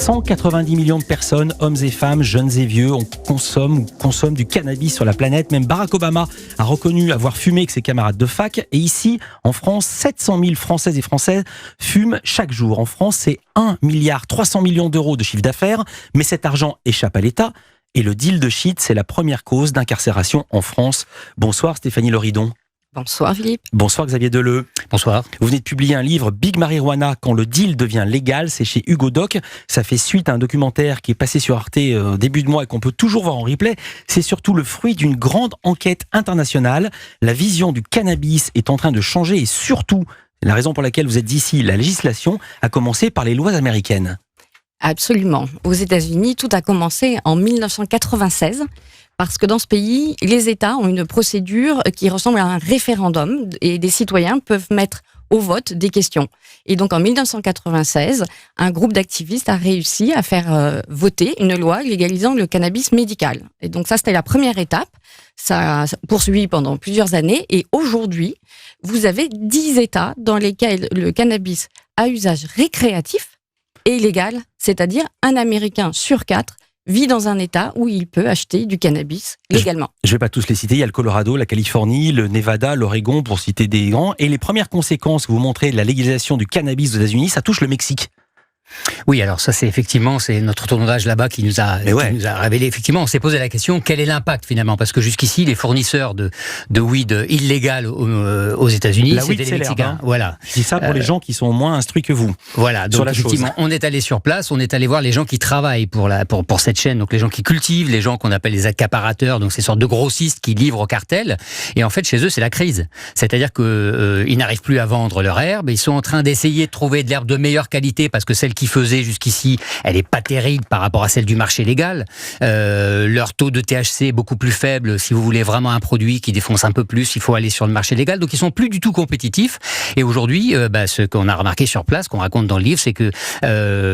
190 millions de personnes, hommes et femmes, jeunes et vieux, consomment du cannabis sur la planète. Même Barack Obama a reconnu avoir fumé avec ses camarades de fac. Et ici, en France, 700 000 Françaises et Français fument chaque jour. En France, c'est 1,3 milliard d'euros de chiffre d'affaires. Mais cet argent échappe à l'État. Et le deal de shit, c'est la première cause d'incarcération en France. Bonsoir Stéphanie Loridon. Bonsoir Philippe. Bonsoir Xavier Deleu. Bonsoir. Vous venez de publier un livre, Big Marijuana, quand le deal devient légal, c'est chez Hugo Doc. Ça fait suite à un documentaire qui est passé sur Arte début de mois et qu'on peut toujours voir en replay. C'est surtout le fruit d'une grande enquête internationale. La vision du cannabis est en train de changer et surtout, la raison pour laquelle vous êtes ici, la législation, a commencé par les lois américaines. Absolument. Aux États-Unis, tout a commencé en 1996. Parce que dans ce pays, les États ont une procédure qui ressemble à un référendum et des citoyens peuvent mettre au vote des questions. Et donc en 1996, un groupe d'activistes a réussi à faire voter une loi légalisant le cannabis médical. Et donc ça, c'était la première étape. Ça a poursuivi pendant plusieurs années. Et aujourd'hui, vous avez 10 États dans lesquels le cannabis à usage récréatif est légal, c'est-à-dire un Américain sur 4 vit dans un État où il peut acheter du cannabis légalement. Je ne vais pas tous les citer, il y a le Colorado, la Californie, le Nevada, l'Oregon, pour citer des grands. Et les premières conséquences que vous montrez de la légalisation du cannabis aux États-Unis, ça touche le Mexique. Oui, alors ça c'est notre tournage là-bas qui nous a révélé, effectivement, on s'est posé la question, quel est l'impact finalement? Parce que jusqu'ici, les fournisseurs de weed illégal aux États-Unis, c'était les Mexicains. Voilà. Je dis ça pour les gens qui sont moins instruits que vous. Voilà, donc effectivement, on est allé sur place, on est allé voir les gens qui travaillent pour cette chaîne, donc les gens qui cultivent, les gens qu'on appelle les accaparateurs, donc ces sortes de grossistes qui livrent au cartel. Et en fait, chez eux, c'est la crise. C'est-à-dire que ils n'arrivent plus à vendre leur herbe, ils sont en train d'essayer de trouver de l'herbe de meilleure qualité parce que celle qui faisait jusqu'ici, elle est pas terrible par rapport à celle du marché légal. Leur taux de THC est beaucoup plus faible. Si vous voulez vraiment un produit qui défonce un peu plus, il faut aller sur le marché légal. Donc ils sont plus du tout compétitifs. Et aujourd'hui, ce qu'on a remarqué sur place, qu'on raconte dans le livre, c'est que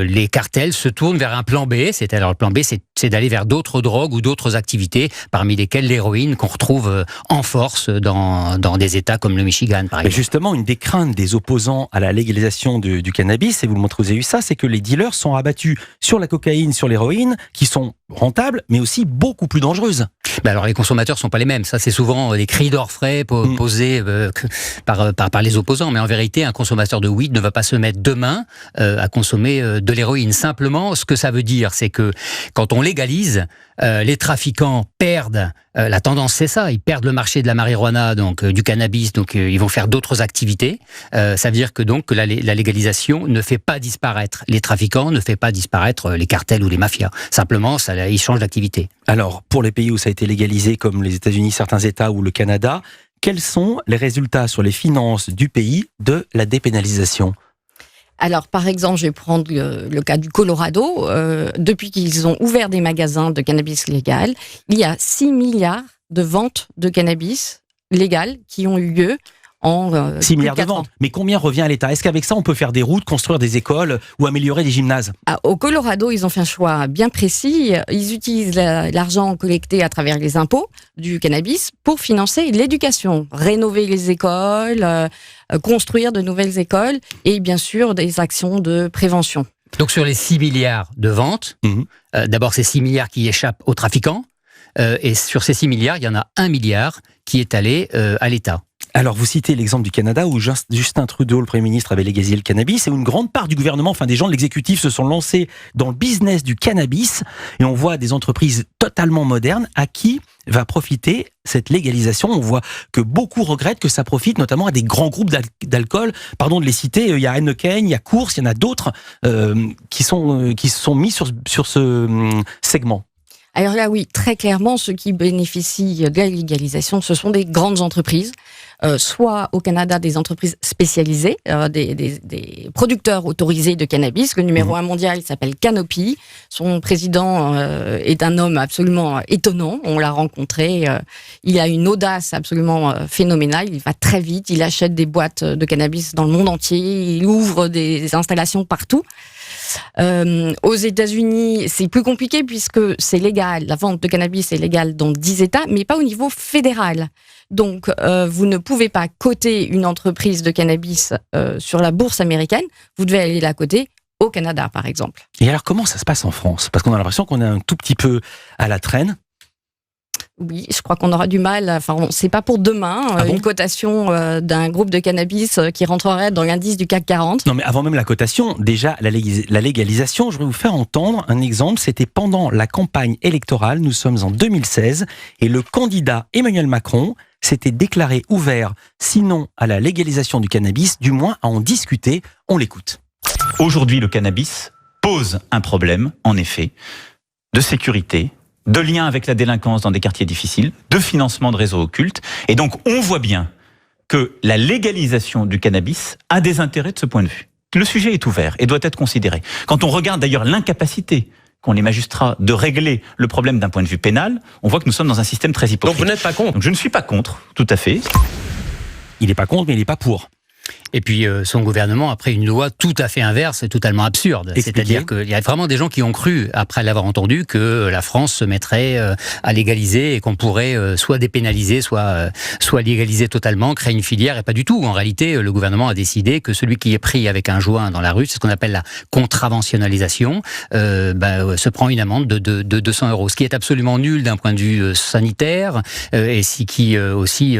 les cartels se tournent vers un plan B. Alors le plan B, c'est d'aller vers d'autres drogues ou d'autres activités, parmi lesquelles l'héroïne qu'on retrouve en force dans des États comme le Michigan, par exemple. Mais justement, une des craintes des opposants à la légalisation du cannabis, et vous le montrez, vous avez eu ça, c'est que les dealers sont abattus sur la cocaïne, sur l'héroïne, qui sont rentables, mais aussi beaucoup plus dangereuses. Alors les consommateurs sont pas les mêmes. Ça, c'est souvent des cris d'orfraie posés par les opposants. Mais en vérité, un consommateur de weed ne va pas se mettre demain à consommer de l'héroïne. Simplement, ce que ça veut dire, c'est que quand on légalise, les trafiquants perdent. La tendance, c'est ça. Ils perdent le marché de la marijuana, donc du cannabis. Donc ils vont faire d'autres activités. Ça veut dire que donc la légalisation ne fait pas disparaître les trafiquants, ne fait pas disparaître les cartels ou les mafias. Simplement, ils changent d'activité. Alors, pour les pays où ça a été légalisé, comme les États-Unis, certains États ou le Canada, quels sont les résultats sur les finances du pays de la dépénalisation ? Alors, par exemple, je vais prendre le cas du Colorado. Depuis qu'ils ont ouvert des magasins de cannabis légal, il y a 6 milliards de ventes de cannabis légal qui ont eu lieu en 6 milliards de ventes. Mais combien revient à l'État? Est-ce qu'avec ça, on peut faire des routes, construire des écoles ou améliorer des gymnases? Au Colorado, ils ont fait un choix bien précis. Ils utilisent l'argent collecté à travers les impôts du cannabis pour financer l'éducation, rénover les écoles, construire de nouvelles écoles et bien sûr des actions de prévention. Donc sur les 6 milliards de ventes, d'abord c'est 6 milliards qui échappent aux trafiquants et sur ces 6 milliards, il y en a 1 milliard qui est allé à l'État. Alors, vous citez l'exemple du Canada où Justin Trudeau, le Premier ministre, avait légalisé le cannabis et où une grande part du gouvernement, enfin des gens de l'exécutif, se sont lancés dans le business du cannabis. Et on voit des entreprises totalement modernes à qui va profiter cette légalisation. On voit que beaucoup regrettent que ça profite notamment à des grands groupes d'alcool. Pardon de les citer, il y a Heineken, il y a Coors, il y en a d'autres qui se sont mis sur ce segment. Alors là, oui, très clairement, ceux qui bénéficient de la légalisation, ce sont des grandes entreprises, soit au Canada des entreprises spécialisées, des producteurs autorisés de cannabis. Le numéro 1 mondial s'appelle Canopy. Son président est un homme absolument étonnant. On l'a rencontré. Il a une audace absolument phénoménale. Il va très vite. Il achète des boîtes de cannabis dans le monde entier. Il ouvre des installations partout. Aux États-Unis, c'est plus compliqué puisque c'est légal. La vente de cannabis est légale dans 10 États, mais pas au niveau fédéral. Donc, vous ne pouvez pas coter une entreprise de cannabis sur la bourse américaine. Vous devez aller la coter au Canada, par exemple. Et alors, comment ça se passe en France? Parce qu'on a l'impression qu'on est un tout petit peu à la traîne. Oui, je crois qu'on aura du mal. Enfin, c'est pas pour demain. Ah bon? Une cotation d'un groupe de cannabis qui rentrerait dans l'indice du CAC 40. Non, mais avant même la cotation, déjà, la légalisation, je vais vous faire entendre un exemple. C'était pendant la campagne électorale. Nous sommes en 2016 et le candidat Emmanuel Macron s'était déclaré ouvert, sinon à la légalisation du cannabis, du moins à en discuter. On l'écoute. Aujourd'hui, le cannabis pose un problème, en effet, de sécurité, de lien avec la délinquance dans des quartiers difficiles, de financement de réseaux occultes. Et donc, on voit bien que la légalisation du cannabis a des intérêts de ce point de vue. Le sujet est ouvert et doit être considéré. Quand on regarde d'ailleurs l'incapacité qu'ont les magistrats de régler le problème d'un point de vue pénal, on voit que nous sommes dans un système très hypocrite. Donc vous n'êtes pas contre? Donc je ne suis pas contre, tout à fait. Il n'est pas contre, mais il n'est pas pour. Et puis son gouvernement a pris une loi tout à fait inverse et totalement absurde. Expliquez. C'est-à-dire qu'il y a vraiment des gens qui ont cru, après l'avoir entendu, que la France se mettrait à légaliser et qu'on pourrait soit dépénaliser, soit légaliser totalement, créer une filière, et pas du tout. En réalité, le gouvernement a décidé que celui qui est pris avec un joint dans la rue, c'est ce qu'on appelle la contraventionnalisation, se prend une amende de 200 €, ce qui est absolument nul d'un point de vue sanitaire, et qui aussi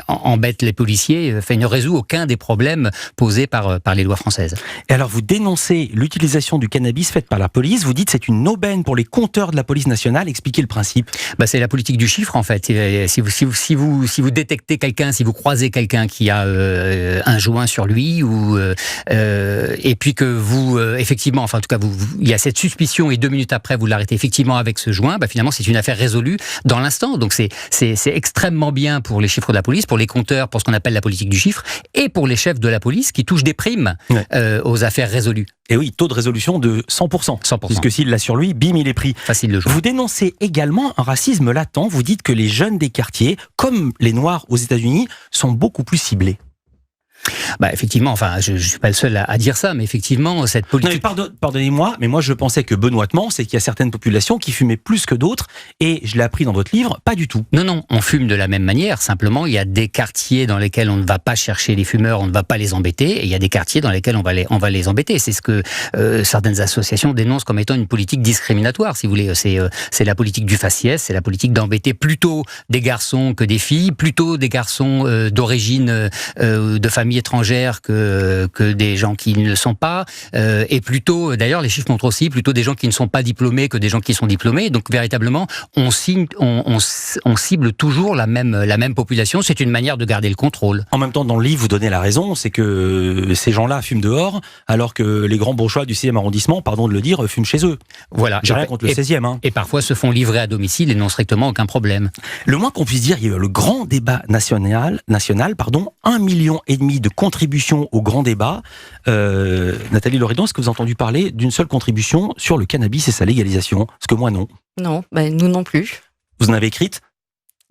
embête les policiers, ne résout aucun des problèmes posés par les lois françaises. Et alors, vous dénoncez l'utilisation du cannabis faite par la police. Vous dites que c'est une aubaine pour les compteurs de la police nationale. Expliquez le principe. C'est la politique du chiffre, en fait. Si vous détectez quelqu'un, si vous croisez quelqu'un qui a un joint sur lui, et puis que vous, effectivement, enfin, en tout cas, il y a cette suspicion et 2 minutes après, vous l'arrêtez effectivement avec ce joint, finalement, c'est une affaire résolue dans l'instant. Donc, c'est extrêmement bien pour les chiffres de la police, pour les compteurs, pour ce qu'on appelle la politique du chiffre, et pour les chefs de la police qui touchent des primes aux affaires résolues. Et oui, taux de résolution de 100%. 100%. Puisque s'il l'a sur lui, bim, il est pris. Facile de jouer. Vous dénoncez également un racisme latent. Vous dites que les jeunes des quartiers, comme les Noirs aux États-Unis, sont beaucoup plus ciblés. Effectivement, enfin, je suis pas le seul à dire ça, mais effectivement, cette politique... Non, mais pardonnez-moi, mais moi je pensais que benoîtement, c'est qu'il y a certaines populations qui fumaient plus que d'autres, et je l'ai appris dans votre livre, pas du tout. Non, on fume de la même manière, simplement, il y a des quartiers dans lesquels on ne va pas chercher les fumeurs, on ne va pas les embêter, et il y a des quartiers dans lesquels on va les embêter. C'est ce que certaines associations dénoncent comme étant une politique discriminatoire, si vous voulez. C'est la politique du faciès, c'est la politique d'embêter plutôt des garçons que des filles, plutôt des garçons d'origine de famille étrangères que des gens qui ne le sont pas, et plutôt, d'ailleurs les chiffres montrent aussi, plutôt des gens qui ne sont pas diplômés que des gens qui sont diplômés. Donc véritablement, on cible toujours la même population. C'est une manière de garder le contrôle. En même temps, dans le livre, vous donnez la raison, c'est que ces gens-là fument dehors, alors que les grands bourgeois du 6e arrondissement, pardon de le dire, fument chez eux. Voilà. J'ai rien contre le 16e. Et parfois se font livrer à domicile et n'ont strictement aucun problème. Le moins qu'on puisse dire, il y a eu le grand débat national, 1,5 million de contributions au grand débat. Nathalie Loridon, est-ce que vous avez entendu parler d'une seule contribution sur le cannabis et sa légalisation? Parce que moi, non. Non, nous non plus. Vous en avez écrite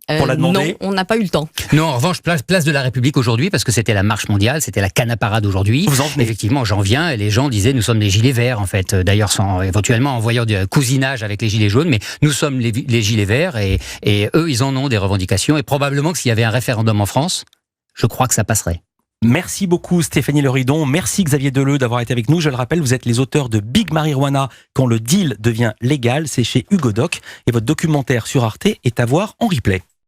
pour la demander? Non, on n'a pas eu le temps. Non, en revanche, place de la République aujourd'hui, parce que c'était la marche mondiale, c'était la Canaparade aujourd'hui. Vous en venez? Effectivement, j'en viens, et les gens disaient, nous sommes les gilets verts, en fait. D'ailleurs, éventuellement en voyant du cousinage avec les gilets jaunes, mais nous sommes les gilets verts, et eux, ils en ont des revendications, et probablement que s'il y avait un référendum en France, je crois que ça passerait. Merci beaucoup Stéphanie Loridon, merci Xavier Deleu d'avoir été avec nous. Je le rappelle, vous êtes les auteurs de Big Marijuana, quand le deal devient légal, c'est chez Hugo Doc, et votre documentaire sur Arte est à voir en replay.